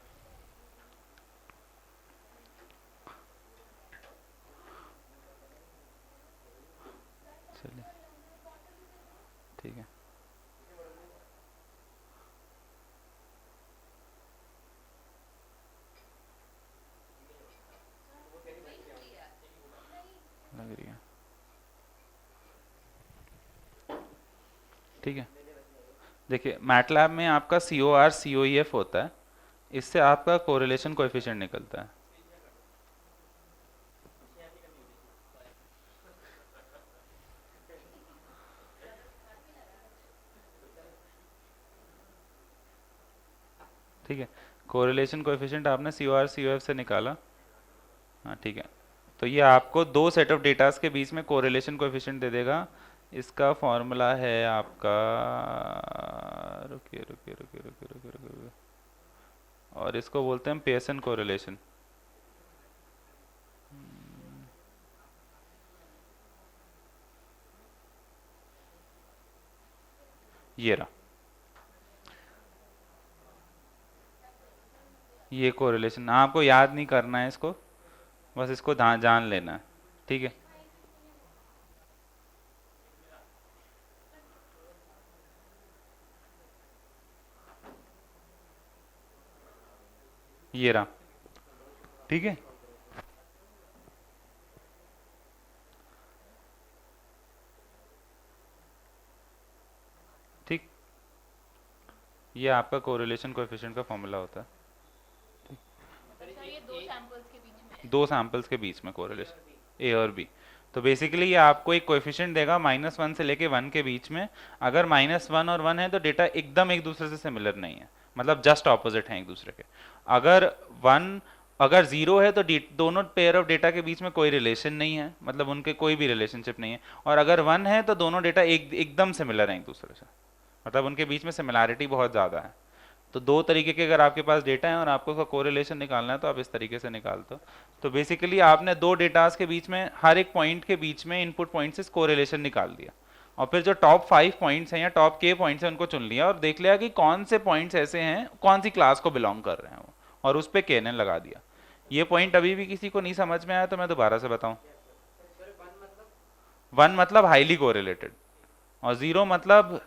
चलिए ठीक है। लग रही है। ठीक है। देखिए मैटलैब में आपका सी ओ आर सी ओ ई एफ होता है, इससे आपका कोरिलेशन कोएफिशिएंट निकलता है। ठीक है। कोरिलेशन कोएफिशिएंट आपने सी O R C O F से निकाला। हाँ ठीक है। तो ये आपको दो सेट ऑफ डेटास के बीच में कोरिलेशन कोएफिशिएंट दे देगा। इसका फॉर्मूला है आपका, रुकिए रुकिए रुकिए रुकिए रुकिए रुकिए, और इसको बोलते हैं पियर्सन कोरिलेशन। ये रहा, ये कोरिलेशन आपको याद नहीं करना है इसको, बस इसको जान लेना है। ठीक है। ये रहा। ठीक है। ठीक। ये आपका कोरिलेशन कोएफिशिएंट का फॉर्मूला होता है।
सर ये दो सैंपल्स के बीच में
दो सैंपल्स के बीच में कोरिलेशन ए और बी। तो बेसिकली ये आपको एक कोएफिशिएंट देगा -1 से लेके 1 के बीच में। अगर -1 और 1 है तो डेटा एकदम एक दूसरे से सिमिलर नहीं है, मतलब जस्ट ऑपोजिट हैं एक दूसरे के। अगर 1 अगर 0 है तो दोनों पेयर ऑफ डेटा के बीच में कोई रिलेशन नहीं है, मतलब उनके कोई भी रिलेशनशिप नहीं है। और अगर 1 है तो दोनों डेटा एकदम सिमिलर हैं एक दूसरे से, मतलब उनके बीच में सिमिलैरिटी बहुत ज़्यादा है। तो दो तरीके के अगर आपके पास डेटा है और आपको उसका कोरिलेशन निकालना है तो आप इस तरीके से निकालते हो। तो बेसिकली आपने दो डेटास के बीच में हर एक पॉइंट के बीच में इनपुट पॉइंट से कोरिलेशन निकाल दिया, और फिर जो टॉप 5 पॉइंट्स हैं या टॉप के पॉइंट्स हैं उनको चुन लिया और देख लिया कि कौन से पॉइंट्स ऐसे हैं, कौन सी क्लास को बिलोंग कर रहे हैं वो, और उस पर केएनएन लगा दिया। ये पॉइंट अभी भी किसी को नहीं समझ में आया तो मैं दोबारा से बताऊं। 1 मतलब हाईली कोरिलेटेड, और 0 मतलब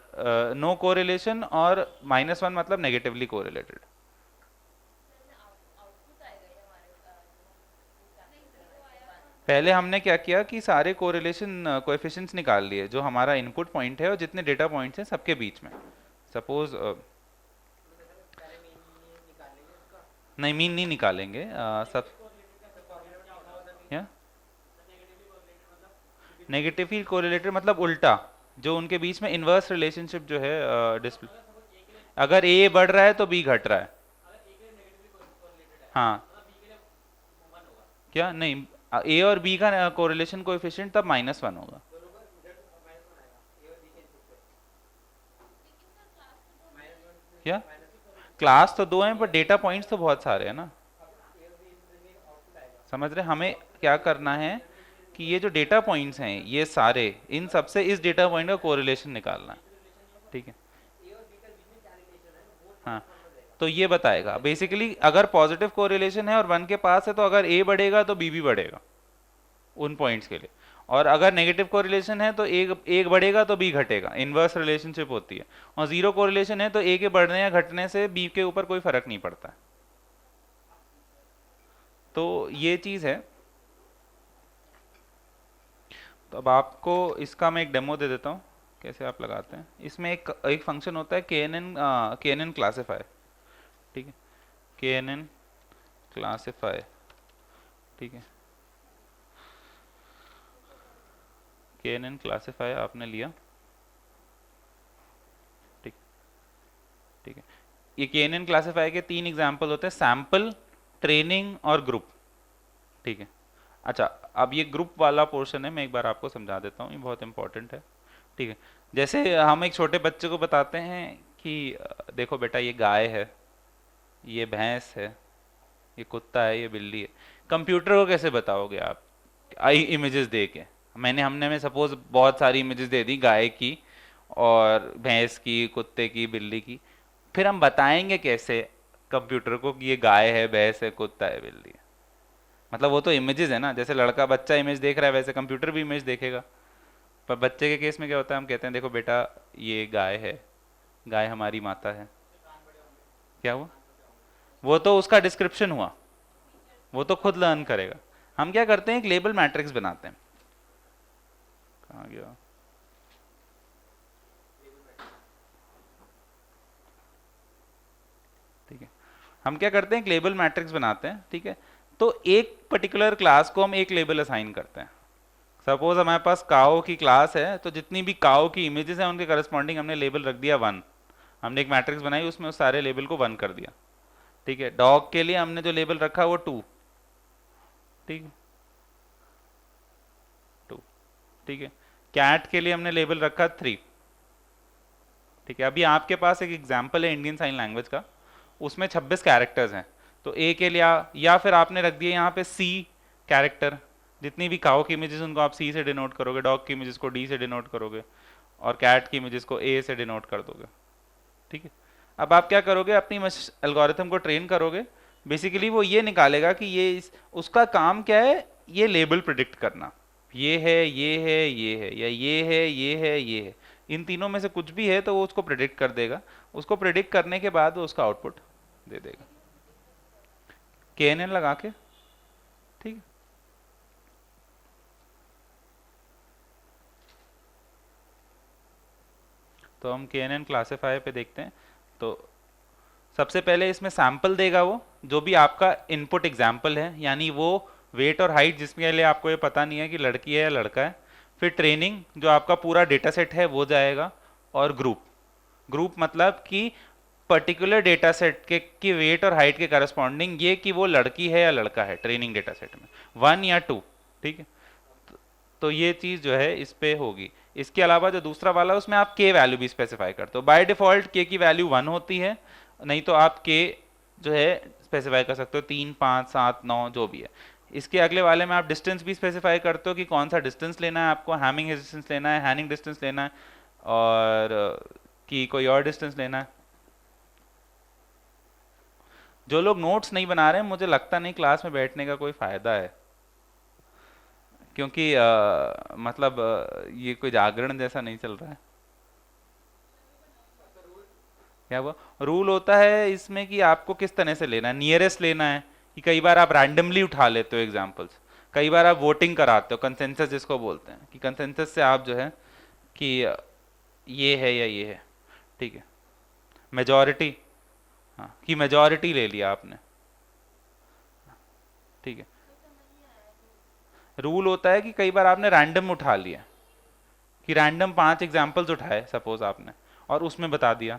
नो कोरिलेशन, और -1 मतलब नेगेटिवली कोरिलेटेड।
आउटपुट आएगा ये हमारे
पहले हमने क्या किया कि सारे कोरिलेशन कोएफिशिएंट्स निकाल लिए जो हमारा इनपुट पॉइंट है और जितने डेटा पॉइंट्स हैं सबके बीच में। सपोज नहीं, मीन नहीं निकालेंगे, सब या नेगेटिवली कोरिलेटेड मतलब उल्टा, जो उनके बीच में इनवर्स रिलेशनशिप जो है डिस्प्ले। अगर ए बढ़ रहा है तो बी घट रहा है। हाँ, क्या नहीं, ए और बी का कोरिलेशन कोएफिशिएंट तब -1 होगा। क्या क्लास तो दो हैं पर डेटा पॉइंट्स तो बहुत सारे हैं ना। समझ रहे, हमें क्या करना है कि ये जो डेटा पॉइंट्स हैं ये सारे, इन सब से इस डेटा पॉइंट का कोरिलेशन निकालना है। ठीक है। हाँ, तो ये बताएगा बेसिकली अगर पॉजिटिव कोरिलेशन है और 1 के पास है तो अगर ए बढ़ेगा तो बी भी बढ़ेगा उन पॉइंट्स के लिए, और अगर नेगेटिव कोरिलेशन है तो एक बढ़ेगा तो बी घटेगा, इनवर्स रिलेशनशिप होती है। और 0 कोरिलेशन है तो ए के बढ़ने या घटने से बी के ऊपर कोई फर्क नहीं पड़ता। तो ये चीज़ है। तो अब आपको इसका मैं एक डेमो दे देता हूँ कैसे आप लगाते हैं। इसमें एक फंक्शन होता है के एन एन क्लासीफाई। ठीक है, के एन एन क्लासीफाई। ठीक है। KNN क्लासिफायर आपने लिया, ठीक ठीक है। ये KNN क्लासिफायर के 3 एग्जाम्पल होते हैं, सैंपल, ट्रेनिंग और ग्रुप, ठीक है। अच्छा, अब ये ग्रुप वाला पोर्शन है, मैं एक बार आपको समझा देता हूँ, ये बहुत इंपॉर्टेंट है, ठीक है। जैसे हम एक छोटे बच्चे को बताते हैं कि देखो बेटा ये गाय है, ये भैंस है, ये कुत्ता है, ये बिल्ली है। कंप्यूटर को कैसे बताओगे आप? आई इमेजेस दे के, हमने में सपोज बहुत सारी इमेजेस दे दी गाय की और भैंस की, कुत्ते की, बिल्ली की, फिर हम बताएंगे कैसे कंप्यूटर को कि ये गाय है, भैंस है, कुत्ता है, बिल्ली है? मतलब वो तो इमेजेस है ना, जैसे लड़का बच्चा इमेज देख रहा है वैसे कंप्यूटर भी इमेज देखेगा। पर बच्चे के केस में क्या होता है, हम कहते हैं देखो बेटा ये गाय है, गाय हमारी माता है। क्या हुआ? वो तो उसका डिस्क्रिप्शन हुआ, वो तो खुद लर्न करेगा। हम क्या करते हैं, एक लेबल मैट्रिक्स बनाते हैं। कहाँ गया? ठीक है, हम क्या करते हैं, एक लेबल मैट्रिक्स बनाते हैं, ठीक है। तो एक पर्टिकुलर क्लास को हम एक लेबल असाइन करते हैं। सपोज हमारे पास काओ की क्लास है, तो जितनी भी काओ की इमेजेस हैं उनके करस्पॉन्डिंग हमने लेबल रख दिया 1। हमने एक मैट्रिक्स बनाई, उसमें उस सारे लेबल को 1 कर दिया, ठीक है। डॉग के लिए हमने जो लेबल रखा वो 2, ठीक है, 2, ठीक है। कैट के लिए हमने लेबल रखा 3, ठीक है। अभी आपके पास एक एग्जाम्पल है इंडियन साइन लैंग्वेज का, उसमें 26 कैरेक्टर्स हैं, तो ए के लिए या फिर आपने रख दिया यहाँ पे सी कैरेक्टर। जितनी भी काओ की इमेजेस उनको आप सी से डिनोट करोगे, डॉग की इमेजेस को डी से डिनोट करोगे, और कैट की इमेजेस को ए से डिनोट कर दोगे, ठीक है। अब आप क्या करोगे, अपनी एल्गोरिथम को ट्रेन करोगे, बेसिकली वो ये निकालेगा कि उसका काम क्या है, ये लेबल प्रिडिक्ट करना, ये है, ये है, ये है, या ये है, ये है, ये है, इन तीनों में से कुछ भी है तो वो उसको प्रिडिक्ट कर देगा। उसको प्रिडिक्ट करने के बाद वो उसका आउटपुट दे देगा KNN लगा के, ठीक है। तो हम KNN क्लासिफायर पे देखते हैं। तो सबसे पहले इसमें सैंपल देगा वो, जो भी आपका इनपुट एग्जाम्पल है, यानी वो वेट और हाइट जिसके लिए आपको ये पता नहीं है कि लड़की है या लड़का है। फिर ट्रेनिंग, जो आपका पूरा डेटा सेट है वो जाएगा। और ग्रुप, ग्रुप मतलब कि पर्टिकुलर डेटा सेट के की वेट और हाइट के करस्पॉन्डिंग ये कि वो लड़की है या लड़का है, ट्रेनिंग डेटा सेट में 1 या 2, ठीक है। तो ये चीज़ जो है इस पे होगी। इसके अलावा जो दूसरा वाला है उसमें आप के वैल्यू भी स्पेसिफाई करते हो। बाय डिफॉल्ट के की वैल्यू 1 होती है, नहीं तो आप के जो है स्पेसिफाई कर सकते हो 3, 5, 7, 9 जो भी है। इसके अगले वाले में आप डिस्टेंस भी स्पेसिफाई करते हो कि कौन सा डिस्टेंस लेना है आपको, हैमिंग डिस्टेंस लेना है, हैनिंग डिस्टेंस लेना है, और कि कोई और डिस्टेंस लेना है। जो लोग नोट्स नहीं बना रहे हैं, मुझे लगता नहीं क्लास में बैठने का कोई फायदा है, क्योंकि मतलब ये कोई जागरण जैसा नहीं चल रहा है। क्या वो रूल होता है इसमें कि आपको किस तरह से लेना है, नियरेस्ट लेना है, कि कई बार आप रैंडमली उठा लेते हो एग्जांपल्स, कई बार आप वोटिंग कराते हो, कंसेंसस जिसको बोलते हैं, कि कंसेंसस से आप जो है कि ये है या ये है, ठीक है। मेजॉरिटी, हाँ, कि मेजॉरिटी ले लिया आपने, ठीक है। रूल होता है कि कई बार आपने रैंडम उठा लिया, कि रैंडम 5 एग्जाम्पल्स उठाए सपोज आपने, और उसमें बता दिया।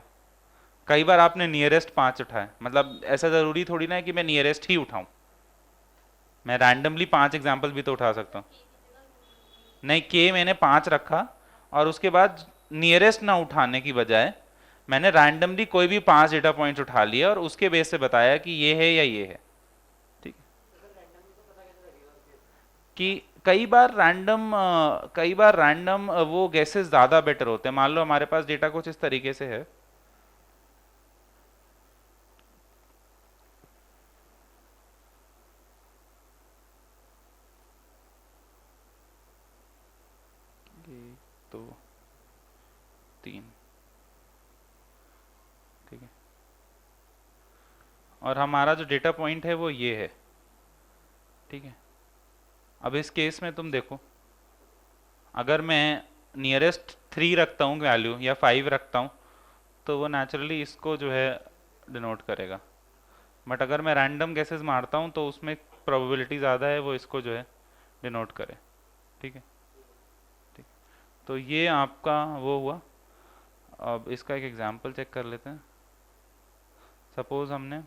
कई बार आपने नियरेस्ट 5 उठाए, मतलब ऐसा जरूरी थोड़ी ना है कि मैं नियरेस्ट ही उठाऊं, मैं रैंडमली 5 एग्जाम्पल भी तो उठा सकता हूँ। नहीं, के मैंने 5 रखा, और उसके बाद नियरेस्ट ना उठाने की बजाय मैंने रैंडमली कोई भी 5 डेटा पॉइंट्स उठा लिए और उसके बेस से बताया कि ये है या ये है, ठीक है। कि कई बार रैंडम वो गैसेस ज़्यादा बेटर होते हैं। मान लो हमारे पास डेटा कुछ इस तरीके से है, एक, दो, 3, ठीक है। और हमारा जो डेटा पॉइंट है वो ये है, ठीक है। अब इस केस में तुम देखो, अगर मैं नियरेस्ट 3 रखता हूँ वैल्यू या 5 रखता हूँ, तो वो नेचुरली इसको जो है डिनोट करेगा। बट अगर मैं रैंडम गैसेस मारता हूँ तो उसमें प्रोबेबिलिटी ज़्यादा है वो इसको जो है डिनोट करे, ठीक है, ठीक। तो ये आपका वो हुआ। अब इसका एक एग्जांपल चेक कर लेते हैं। सपोज हमने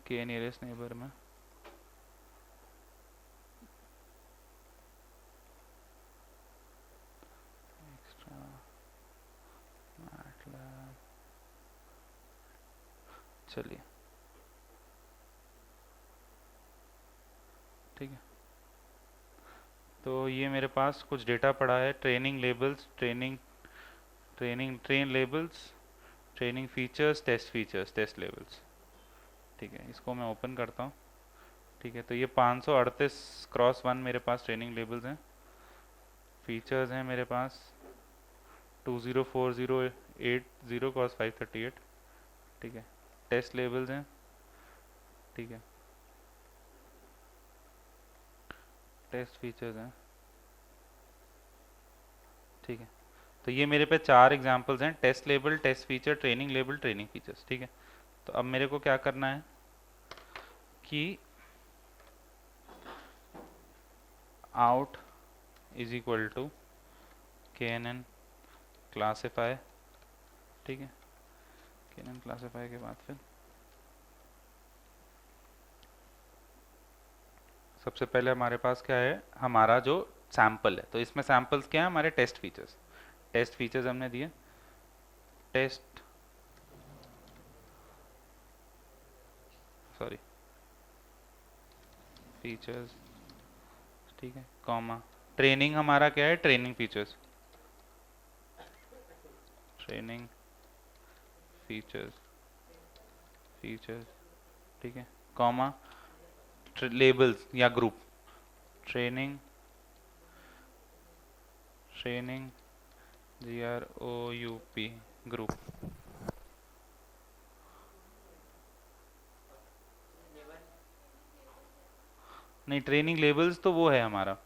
के नियरेस्ट नेबर में एक्स्ट्रा मैटलैब, चलिए ठीक है। तो ये मेरे पास कुछ डेटा पड़ा है, training labels, train labels, training features, test labels. ठीक है, इसको मैं ओपन करता हूँ। ठीक है, तो ये 538x1 मेरे पास ट्रेनिंग लेबल्स हैं। फीचर्स हैं मेरे पास 204,080 x 538। ठीक है, टेस्ट लेबल्स हैं। ठीक है, टेस्ट फीचर्स हैं। ठीक है, तो ये मेरे पे 4 एग्जांपल्स हैं, test label, test feature, training label, training features. ठीक है, तो अब मेरे को क्या करना है कि out is equal to knn classify. ठीक है, knn क्लासीफाई के बाद फिर सबसे पहले हमारे पास क्या है, हमारा जो सैंपल है। तो इसमें सैंपल्स क्या है, हमारे टेस्ट फीचर्स। टेस्ट फीचर्स हमने दिए, टेस्ट सॉरी फीचर्स। ठीक है, कॉमा ट्रेनिंग हमारा क्या है, training features, training features, features. ठीक है, कॉमा लेबल्स या ग्रुप, ट्रेनिंग GROUP ग्रुप। नहीं, ट्रेनिंग लेबल्स तो वो है हमारा।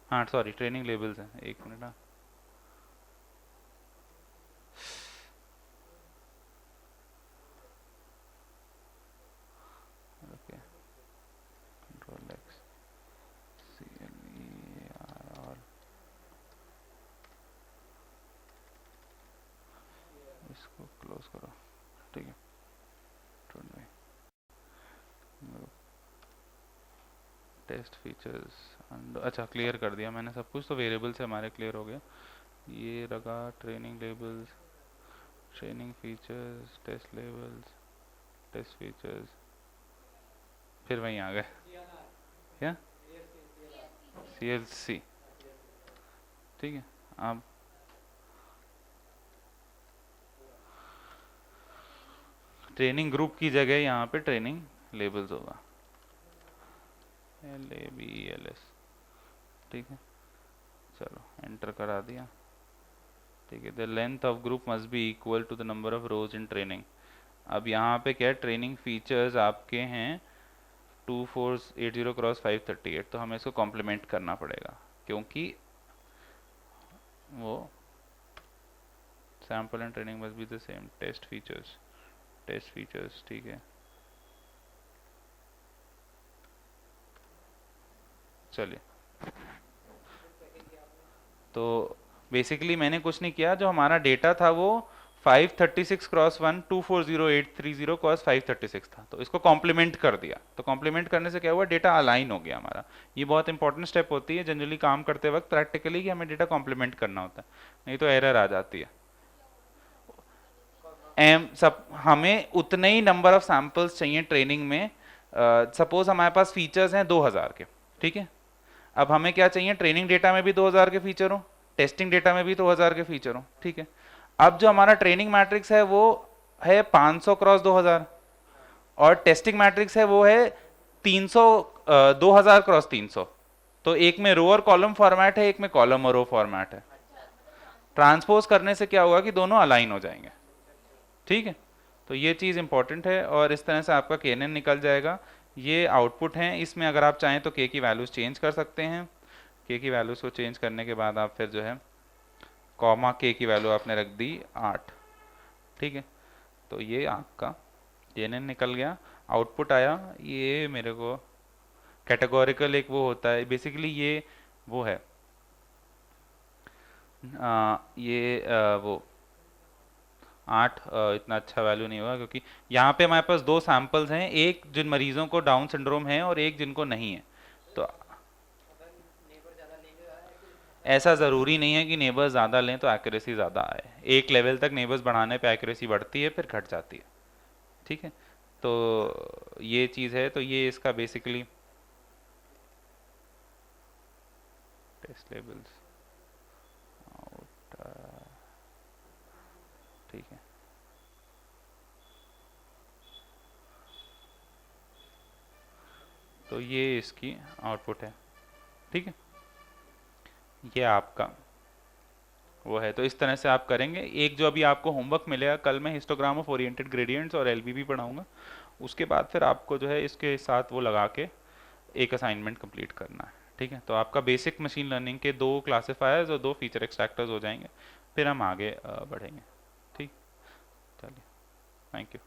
हाँ सॉरी, ट्रेनिंग लेबल्स है, एक मिनट। हाँ, ओके, कंट्रोल एक्स CLER, इसको क्लोज करो। ठीक है, टेस्ट फीचर्स अच्छा क्लियर कर दिया मैंने सब कुछ, तो वेरिएबल से हमारे क्लियर हो गया। ये रखा training labels, training features, test labels, test features, फिर वहीं आ गए क्या, CLC। ठीक है, अब ट्रेनिंग ग्रुप की जगह यहाँ पे ट्रेनिंग लेबल्स होगा, LABELS। ठीक है, चलो एंटर करा दिया। ठीक है, the length of group must be equal to the number of rows in training. अब यहाँ पे क्या है, ट्रेनिंग फीचर्स आपके हैं 2480 x 538, तो हमें इसको कॉम्प्लीमेंट करना पड़ेगा क्योंकि वो sample and training must be the same. Test features, test features. ठीक है, चलिए। तो बेसिकली मैंने कुछ नहीं किया, जो हमारा डेटा था वो 536 x 1 240830 cos 536 था, तो इसको कॉम्प्लीमेंट कर दिया। तो कॉम्प्लीमेंट करने से क्या हुआ, डेटा अलाइन हो गया हमारा। ये बहुत इंपॉर्टेंट स्टेप होती है जनरली काम करते वक्त प्रैक्टिकली, कि हमें डेटा कॉम्प्लीमेंट करना होता है, नहीं तो एरर आ जाती है। सब हमें उतने ही नंबर ऑफ सैंपल्स चाहिए ट्रेनिंग में। सपोज हमारे पास फीचर्स हैं 2000 के। ठीक है, अब हमें क्या चाहिए, ट्रेनिंग डेटा में भी 2000 के फीचर हो, टेस्टिंग डेटा में भी 2000 के फीचर हो। ठीक है, अब जो हमारा ट्रेनिंग मैट्रिक्स है वो है 500 क्रॉस 2000, और टेस्टिंग मैट्रिक्स है वो है 300 2000 क्रॉस 300। तो एक में रो और कॉलम फॉर्मेट है, एक में कॉलम और रो फॉर्मेट है। ट्रांसपोज करने से क्या होगा कि दोनों अलाइन हो जाएंगे। ठीक है, तो ये चीज़ इंपॉर्टेंट है, और इस तरह से आपका knn निकल जाएगा। ये आउटपुट हैं, इसमें अगर आप चाहें तो k की वैल्यूज चेंज कर सकते हैं। k की वैल्यूज को चेंज करने के बाद आप फिर जो है कॉमा k की वैल्यू आपने रख दी 8। ठीक है, तो ये आपका knn निकल गया। आउटपुट आया, ये मेरे को कैटेगोरिकल एक वो होता है बेसिकली, ये वो है वो 8 इतना अच्छा वैल्यू नहीं होगा, क्योंकि यहाँ पे हमारे पास दो सैंपल्स हैं, एक जिन मरीजों को डाउन सिंड्रोम है और एक जिनको नहीं है। तो ऐसा ज़रूरी नहीं है कि नेबर्स ज़्यादा लें तो एक्यूरेसी ज़्यादा आए। एक लेवल तक नेबर्स बढ़ाने पे एक्यूरेसी बढ़ती है, फिर घट जाती है। ठीक है, तो ये चीज़ है। तो ये इसका बेसिकली टेस्ट लेवल्स आउट, ठीक है। तो ये इसकी आउटपुट है। ठीक है, ये आपका वो है। तो इस तरह से आप करेंगे। एक जो अभी आपको होमवर्क मिलेगा, कल मैं हिस्टोग्राम ऑफ ओरिएंटेड ग्रेडियंट्स और एलबीबी पढ़ाऊंगा, उसके बाद फिर आपको जो है इसके साथ वो लगा के एक असाइनमेंट कंप्लीट करना है। ठीक है, तो आपका बेसिक मशीन लर्निंग के 2 क्लासीफायर्स और 2 फीचर एक्सट्रैक्टर्स हो जाएंगे, फिर हम आगे बढ़ेंगे। ठीक, चलिए, थैंक यू।